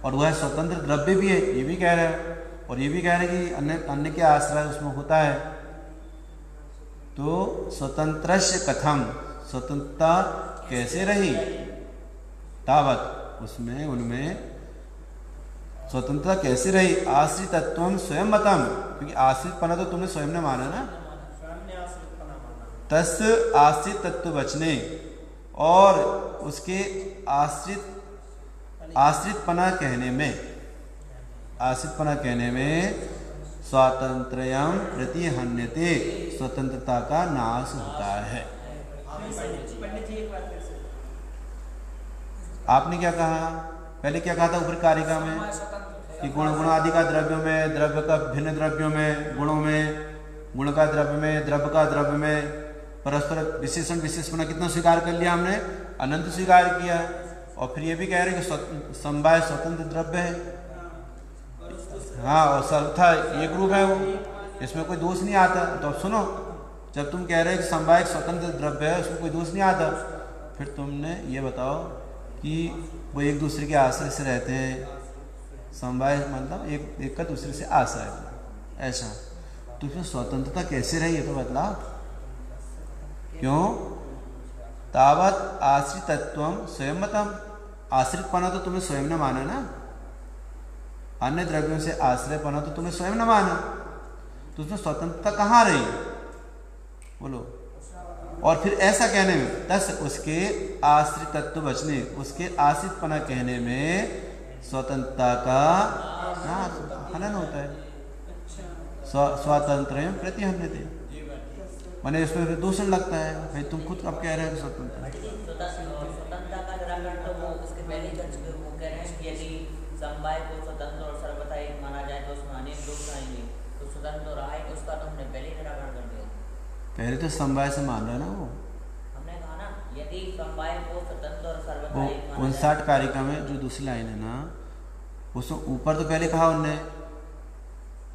और वह स्वतंत्र द्रव्य भी है, ये भी कह रहे हैं, और ये भी कह रहे हैं कि अन्य के आश्रय उसमें होता है। तो स्वतंत्रस्य कथम, स्वतंत्रता कैसे रही, तावत, उसमें उनमें स्वतंत्रता कैसे रही, आश्रितत्वम स्वयं मतम, क्योंकि आश्रितपना तो तुमने स्वयं ने माना ना, तस् आश्रित तत्व वचने, और उसके आश्रितपना कहने में स्वातंत्र्यम प्रतिहन्यते, स्वतंत्रता का नाश होता है। आपने क्या कहा, पहले क्या कहा था ऊपर कारिका में, कि गुण गुणादि का द्रव्यों में, द्रव्य का भिन्न द्रव्यों में, गुणों में, गुण का द्रव्य में, द्रव्य का द्रव्य में, परस्पर विशेषण विशेषण कितना स्वीकार कर लिया हमने? अनंत स्वीकार किया। और फिर ये भी कह रहे हैं कि समवाय स्वतंत्र द्रव्य है। हाँ, और सर्वथा एक रूप है वो, इसमें कोई दोष नहीं आता। तो अब सुनो, जब तुम कह रहे हो कि समवाय स्वतंत्र द्रव्य है, उसमें कोई दोष नहीं आता, फिर तुमने ये बताओ कि वो एक दूसरे के आश्रय से रहते हैं। समवाय मतलब एक का दूसरे से आश्रय है, ऐसा। तो फिर स्वतंत्रता कैसे रही है तो बतलाओ। क्यों? तावत आश्रितत्वम स्वयंमतम, आश्रितपना तो तुम्हें स्वयं ने माना ना, अन्य द्रव्यों से आश्रयपना तो तुम्हें स्वयं न माना, तो उसमें स्वतंत्रता कहाँ रही? बोलो। और फिर ऐसा कहने में तस उसके आश्रितत्व बचने, उसके आश्रितपना कहने में स्वतंत्रता का हनन होता है। स्वतंत्र प्रतिहन्यते, माने इसमें फिर दूषण लगता है। भाई तुम खुद अब कह रहे हो स्वतंत्रता का निराकरण तो वो उसके पहले ही कर चुके। वो कह रहे हैं कि यदि समवाय को स्वतंत्र और सर्वथा एक माना जाए तो उसमें अनेक दोष आएंगे, तो स्वतंत्र रहा है उसका तो हमने पहले ही निराकरण कर दिया। पहले तो समवाय से मान रहा है ना वो। हमने कहा ना यदि समवाय को स्वतंत्र और सर्वथा वो एक माना 59 कारिका में जो दूसरी लाइन है ना, उसमें ऊपर तो पहले कहा उनने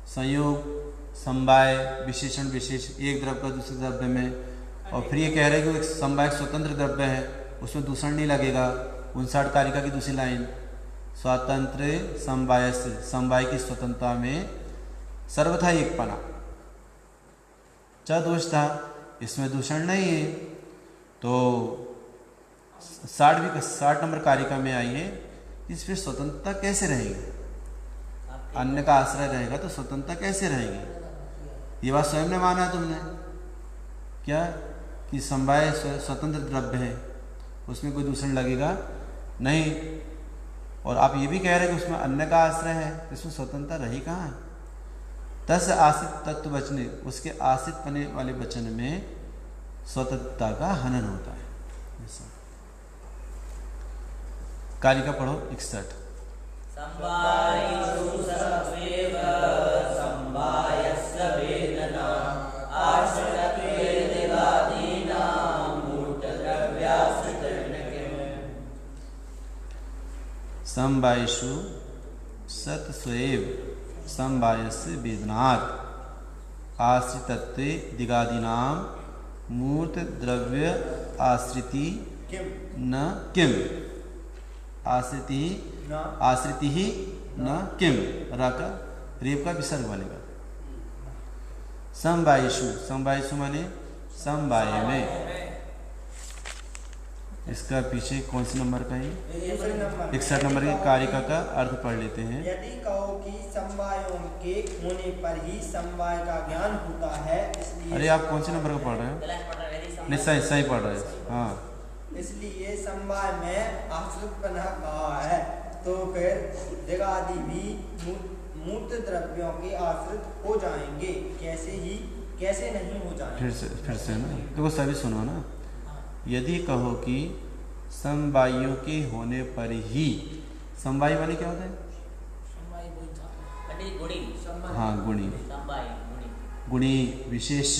संयोग, समवाय, विशेषण विशेष, एक द्रव्य का दूसरे द्रव्य में। और फिर ये कह रहे हैं कि एक समवाय स्वतंत्र द्रव्य है, उसमें दूषण नहीं लगेगा। 59 कारिका की दूसरी लाइन, स्वातंत्र समवाय से, समवाय की स्वतंत्रता में सर्वथा एक पना। क्या दोष था? इसमें दूषण नहीं है। तो 60 नंबर कारिका में आई है, इस फिर स्वतंत्रता कैसे रहेगी? अन्य का आश्रय रहेगा तो स्वतंत्रता कैसे रहेगी? ये बात स्वयं ने माना तुमने क्या कि समवाय स्वतंत्र द्रव्य है, उसमें कोई दूषण लगेगा नहीं। और आप ये भी कह रहे हैं कि उसमें अन्य का आश्रय है, इसमें स्वतंत्रता रही कहाँ? तस आश्रित तत्व वचने, उसके आश्रित पने वाले वचन में स्वतंत्रता का हनन होता है। कारिका पढ़ो 61। समवायेषु सर्वेव समवायस्य वेदना आश्रितत्वे दिवादीनां मूर्तद्रव्याश्रितर्नकिम्। समवायेषु सत्स्वेव समवायस्य वेदनात् आश्रितत्वे दिगादीनां मूर्त द्रव्य आश्रिति न किम, आश्रिति ही न किम, रा का रेप का विसर्ग बनेगा। समवायेषु, समवायेषु माने समवाय में। इसका पीछे कौन से नंबर का है? 61 नंबर की कारिका का अर्थ पढ़ लेते हैं। यदि कहो कि समवायों के होने पर ही समवाय का ज्ञान होता है, इसलिए अरे आप कौन से नंबर का पढ़ रहे हो? नहीं, सही पढ़ रहे हैं। हाँ, इसलिए समवाय में आश्रितपना कहा है, तो फिर दिगादि भी मूर्त द्रव्यों के आश्रित हो जाएंगे, कैसे नहीं हो जाएंगे? फिर से ना देखो, सभी सुनो ना। यदि कहो कि समवायों के होने पर ही, समवाय माने क्या होता है? हाँ, गुणी, गुणी विशेष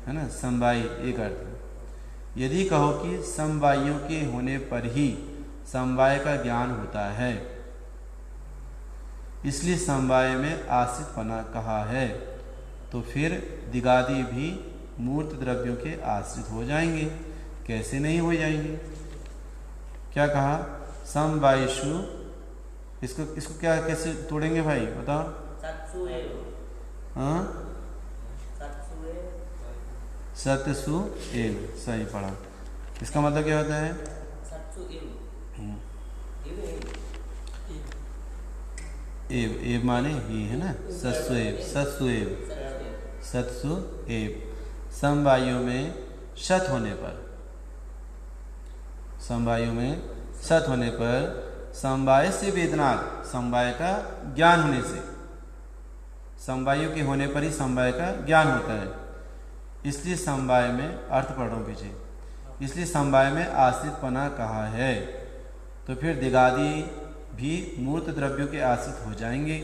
है ना, समवाय एक अर्थ। यदि कहो कि समवायों के होने पर ही समवाय का ज्ञान होता है, इसलिए समवाय में आश्रितपना कहा है, तो फिर दिगादि भी मूर्त द्रव्यों के आश्रित हो जाएंगे, कैसे नहीं हो जाएंगे? क्या कहा? समवायेषु, इसको क्या कैसे तोड़ेंगे भाई बताओ? हाँ, सत्सु एव, सही पढ़ा। इसका मतलब क्या होता है? एव माने ही है ना, सत्सु एव, सत्सु एव, सत्सु एव। समवायों में शत होने पर, समवायों में शत होने पर समवाय से वेदना, समवाय का ज्ञान होने से, समवायों के होने पर ही समवाय का ज्ञान होता है। इसलिए समवाय में, अर्थ पढ़ रहा हूँ पीछे, इसलिए समवाय में आश्रितपना कहा है, तो फिर दिगादि भी मूर्त द्रव्यों के आश्रित हो जाएंगे।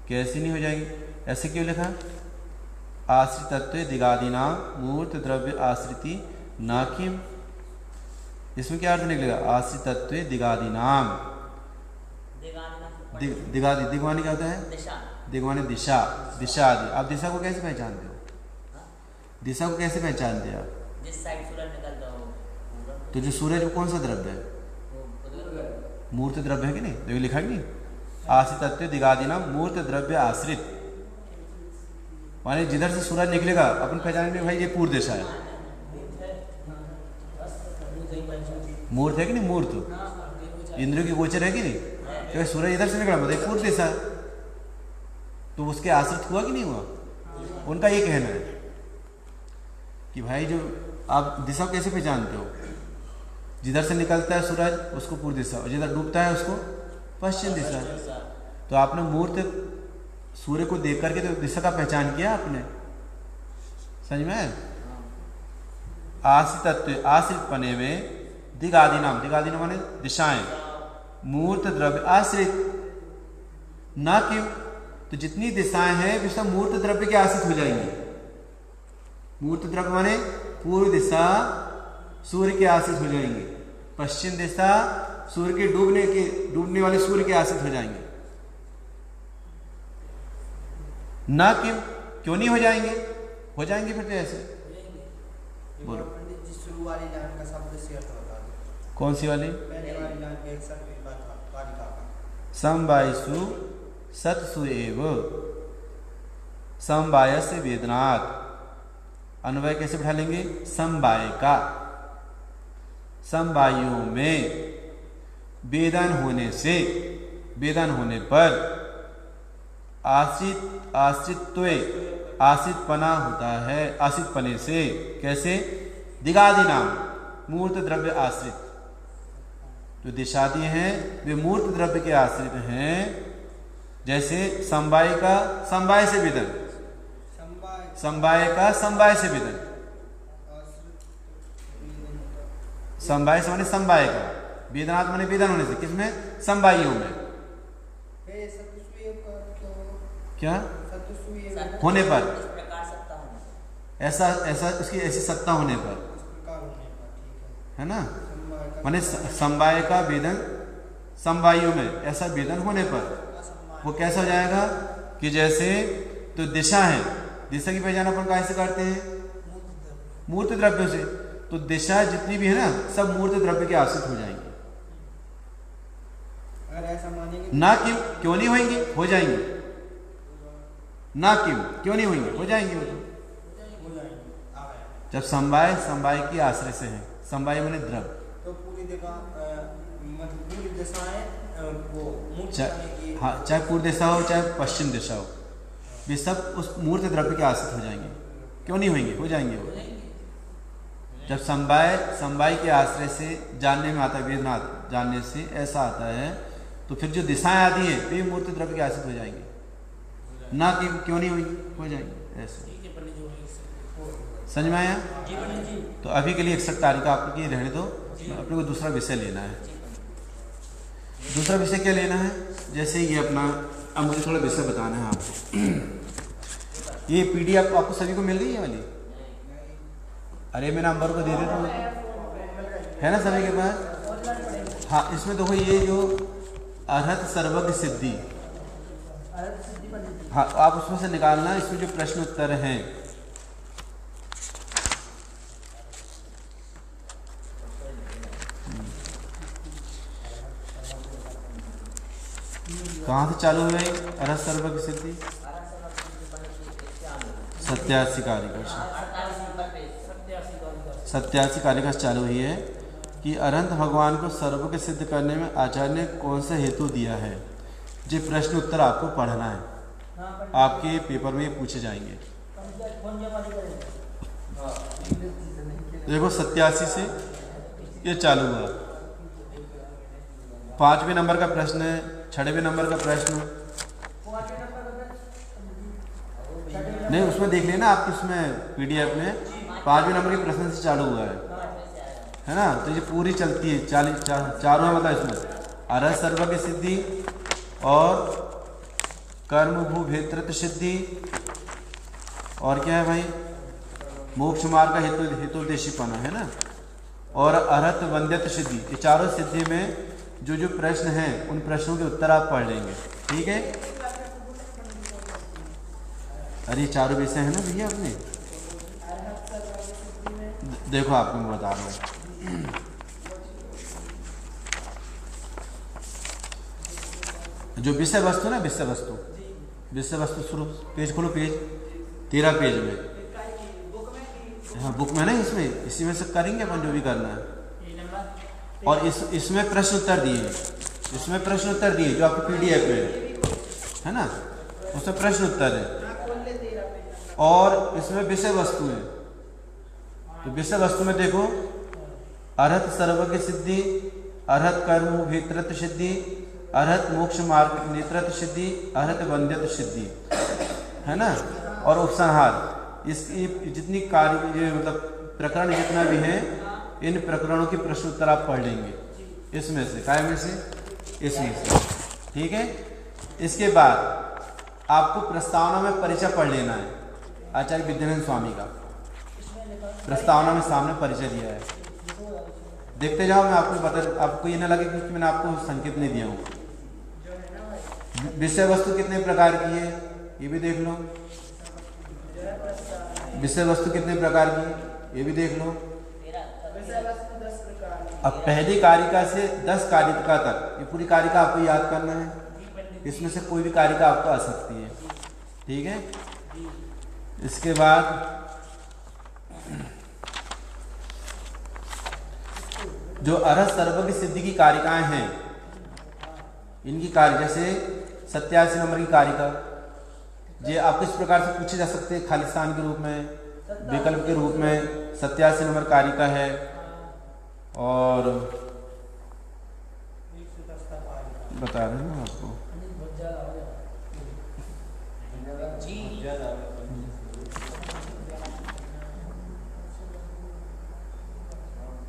कैसे नहीं हो जाएंगे? ऐसे क्यों लिखा? आश्रितत्व दिगादिना मूर्त द्रव्य आश्रिति ना किम। इसमें क्या अर्थ निकलेगा? आश्रितत्व दिगादिनाम। दिगादि दिगवानी क्या होता है? दिशा। दिगवानी दिशा, दिशा आदि। आप दिशा को कैसे पहचानते हो? दिशा को कैसे पहचानते हैं आप? जिस साइड सूरज निकलता हो। तो जो सूरज वो कौन सा द्रव्य है? वो मूर्त द्रव्य है कि नहीं? देखो लिखा कि नहीं? आश्रितत्व दिगादिना मूर्त द्रव्य आश्रित, माने जिधर से सूरज निकलेगा अपन पहचानेंगे भाई ये पूर्व दिशा है। मूर्त है कि नहीं? मूर्त इंद्रियों की गोचर है कि नहीं? तो सूरज इधर से निकला मतलब पूर्व दिशा, तो उसके आश्रित हुआ कि नहीं हुआ? उनका ये कहना है कि भाई जो आप दिशा कैसे पहचानते हो? जिधर से निकलता है सूरज उसको पूर्व दिशा, और जिधर डूबता है उसको पश्चिम दिशा। तो आपने मूर्त सूर्य को देख करके तो दिशा का पहचान किया आपने, समझ में? आश्रितत्व आश्रित पने में दिगादि नाम, दिगादि नाम माने दिशाएं, मूर्त द्रव्य आश्रित ना क्यों? तो जितनी दिशाएं हैं वे सब मूर्त द्रव्य के आश्रित हो जाएंगी। मूर्त द्रव्य माने पूर्व दिशा सूर्य के आश्रित हो जाएंगे, पश्चिम दिशा सूर्य के डूबने वाले सूर्य के आश्रित हो जाएंगे। ना क्यों नहीं हो जाएंगे? हो जाएंगे फिर तो ऐसे। बोलो पंडित जी, शुरू वाली लाइन का शब्द से अर्थ बता दो। कौन सी वाली? पहले वाली लाइन में एक शब्द कालिका का समवायसु सत्सु एव समवाय से वेदनात्। अन्वय कैसे बैठा लेंगे? समवाय का, समवायों में वेदन होने से, वेदन होने पर आश्रितत्व आश्रितपना होता है। आश्रितपने से कैसे? दिगादि नाम मूर्त द्रव्य आश्रित, जो दिशादि हैं वे मूर्त द्रव्य के आश्रित हैं। जैसे समवाय का समवाय से वेदन, समवाय का समवाय से वेदन, समवाय से माने समवाय का, वेदनात् माने वेदन होने से, किसमें? समवायों में। क्या होने पर? इस प्रकार सत्ता होने। ऐसा ऐसा उसकी ऐसी सत्ता होने पर, है ना? माने समवाय का वेदन समवायों में, ऐसा वेदन होने पर वो कैसा हो जाएगा कि जैसे तो दिशा है, दिशा की पहचान अपन कैसे करते हैं? मूर्त द्रव्यों से। तो दिशा जितनी भी है ना सब मूर्त द्रव्य के आश्रित हो जाएंगे। अगर ऐसा मानेंगे ना क्यों नहीं होंगे? हो जाएंगे। ना क्यों नहीं होंगे? हो जाएंगे। वो तो जब समवाय की आश्रय से है, समवाय माने द्रव्य, तो पूरी दिशाएं वो मूर्त की, हाँ, चाहे पूर्व दिशा हो चाहे पश्चिम दिशा हो, वे सब उस मूर्त द्रव्य के आश्रित हो जाएंगे। क्यों नहीं होंगे? हो जाएंगे वो। जब समवाय के आश्रय से जानने में आता है, वेदनात् जानने से ऐसा आता है, तो फिर जो दिशाएं आती है वे मूर्त द्रव्य के आश्रित हो जाएंगे। ना कि क्यों नहीं होंगे? हो जाएंगे ऐसे। समझ में आया? तो अभी के लिए 61 तारीख आपको ये रहने दो, अपने को दूसरा विषय लेना है। दूसरा विषय क्या लेना है? जैसे ये अपना, अब मुझे थोड़ा विषय बताना है आपको। ये PDF आपको सभी को मिल गई है वाली? अरे मैं नंबर को दे देता हूँ, है ना सभी के पास? हाँ, इसमें देखो ये जो अर्हत सर्वज्ञ सिद्धि, हाँ आप उसमें से निकालना, इसमें जो प्रश्न उत्तर हैं। कहाँ से चालू हुई अर्हत सर्वज्ञ सिद्धि? 87 कारिका, 87 कारिका चालू हुई है कि अनंत भगवान को सर्वज्ञ सिद्ध करने में आचार्य ने कौन सा हेतु दिया है। ये प्रश्न उत्तर आपको पढ़ना है, आपके पेपर में पूछे जाएंगे। देखो 87 से ये चालू हुआ। 5वें नंबर का प्रश्न है, 6वें नंबर का प्रश्न नहीं, उसमें देख लेना आप, उसमें PDF में 5वें नंबर के प्रश्न से चालू हुआ है ना? तो ये पूरी चलती है, चारों मतलब इसमें अर्हत सर्वज्ञ सिद्धि, और कर्म भू भेत्रत सिद्धि, और क्या है भाई, मोक्ष मार्ग का हेतुदेशीपना है ना, और अरहत वंद्यत सिद्धि। ये चारों सिद्धि में जो जो प्रश्न हैं उन प्रश्नों के उत्तर आप पढ़ लेंगे, ठीक है। अरे चारों विषय है ना भैया अपने, देखो आपको मैं बता रहा हूँ। जो विषय वस्तु ना, विषय वस्तु शुरू, पेज खोलो, पेज 13 पेज में, हाँ बुक में ना, इसमें इसी में से करेंगे अपन जो भी करना है। और इसमें प्रश्न उत्तर दिए, इसमें प्रश्न उत्तर दिए जो आपको PDF में है ना, उसमें प्रश्न उत्तर है। और इसमें विषय वस्तु है, तो विषय वस्तु में देखो, अरहत सर्वज्ञ सिद्धि, अरहत कर्म भेत्रत सिद्धि, अरहत मोक्ष मार्ग नेत्रत सिद्धि, अरहत वंद्यत सिद्धि, है ना। और उपसंहार, इसकी जितनी कार्य मतलब प्रकरण जितना भी है, इन प्रकरणों के प्रश्न उत्तर आप पढ़ लेंगे इसमें से, काय में से, इसमें से, ठीक है। इसके बाद आपको प्रस्तावना में परिचय पढ़ लेना है, आचार्य विद्यानंद स्वामी का प्रस्तावना में सामने परिचय दिया है, देखते जाओ। मैं आपको आपको ये ना लगे कि मैंने आपको संकेत नहीं दिया हूँ। विषय वस्तु कितने प्रकार की है ये भी देख लो, विषय वस्तु कितने प्रकार की है ये भी देख लो। अब पहली कारिका से 10 कारिका तक ये पूरी कारिका आपको याद करना है, इसमें से कोई भी कारिका आपको आ सकती है, ठीक है। इसके बाद जो अरहत सर्वज्ञ सिद्धि की कारिकाएं हैं, इनकी कार्य जैसे 87 नंबर की कारिका, ये आपको इस प्रकार से पूछे जा सकते हैं, खालिस्तान के रूप में, विकल्प के रूप में 87 नंबर कारिका है। और बता रहे हैं आपको,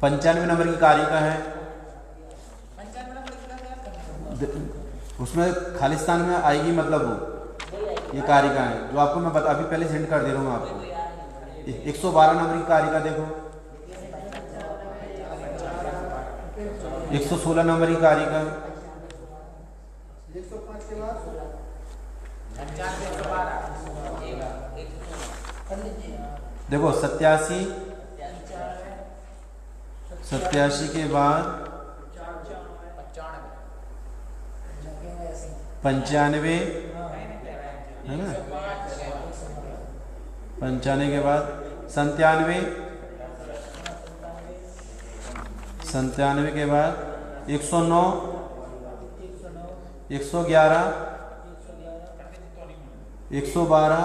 पंचानवे नंबर की कारिका है, उसमें खालिस्तान में आएगी, मतलब वो ये कारिका है जो आपको मैं अभी पहले सेंड कर दे रहा हूँ आपको। 112 नंबर की कारिका देखो, 116 नंबर की कारिका, देखो 87 के बाद 95 है ना, 95 के बाद 97, 97 के बाद 109, 111, 112,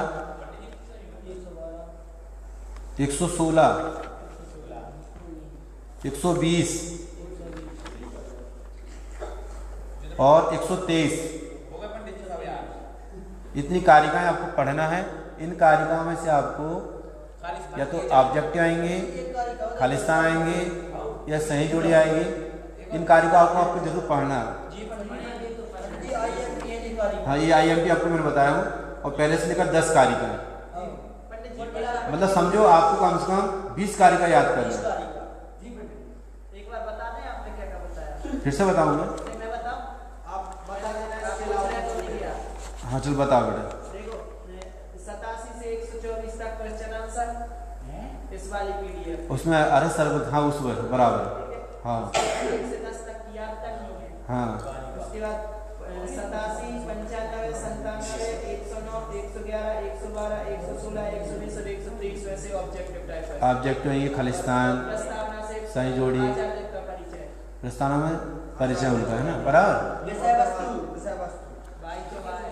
116, 120 और 123, इतनी कारिकाएं आपको पढ़ना है। इन कारिकाओं में से आपको या तो ऑब्जेक्टिव आएंगे, खालिस्तान आएंगे या सही जोड़ी आएगी। इन कारिकाओं को आपको जरूर पढ़ना है। हाँ, ये IMP आपको मैंने बताया हूँ, और पहले से लेकर 10 कारिका है, मतलब समझो आपको कम से कम 20 कारिका याद करना है। एक बार बता दें आपने क्या बताया, फिर से बताऊंगा, मैं बताऊं, आप बता देना। हाँ चल बताओ बेटा। देखो 87 से 124 तक क्वेश्चन आंसर इस वाली PDF, उसमें अरहत सर्वज्ञ, हाँ उस पर बराबर, हाँ 1 से 10 तक की याद तक नहीं है। हाँ, उसके बाद 87, 95, 97, 109, 111, 112, 116, 120 और 123 वैसे ऑब्जेक्टिव टाइप है। ऑब्जेक्टिव है ये खालिस्तान, प्रस्तावना से सही जोड़ी, आचार्य का परिचय, प्रस्तावना में परिचय उनका है ना, बराबर। विषय वस्तु, विषय वस्तु, भाई तो भाई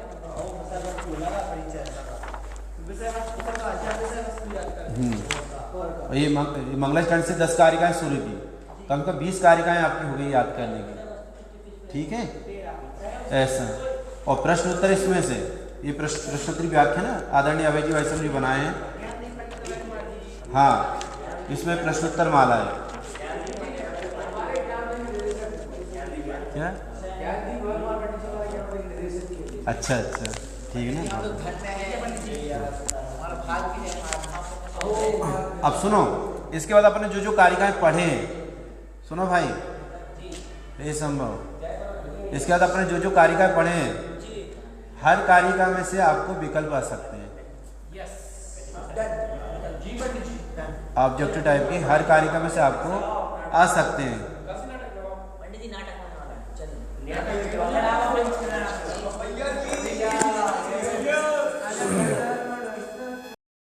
विषय वस्तु लगा परिचय, विषय वस्तु का आचार्य विषय वस्तु याद कर। ये मंगला स्टैंड से 10 कारिकाएं शुरू की, कम से कम 20 कारिकाएं आपकी हो गई याद करने की, ठीक है ऐसा। और प्रश्न उत्तर इसमें से, ये प्रश्नोत्तरी व्याख्या ना आदरणीय अभय जी वैष्णव जी बनाए हैं, हाँ इसमें प्रश्नोत्तर माला है। क्या अच्छा अच्छा ठीक है ना। हम लोग घर में है, हमारा भाग भी है, अब सुनो, इसके बाद अपने जो जो कारिकाएं पढ़े, सुनो भाई ये संभव, इसके बाद अपने जो जो कारिकाएं पढ़े, हर कारिका में से आपको विकल्प आ सकते हैं। ऑब्जेक्टिव टाइप की हर कारिका में से आपको आ सकते हैं। पंडित जी नाटक होने वाला है, चलिए।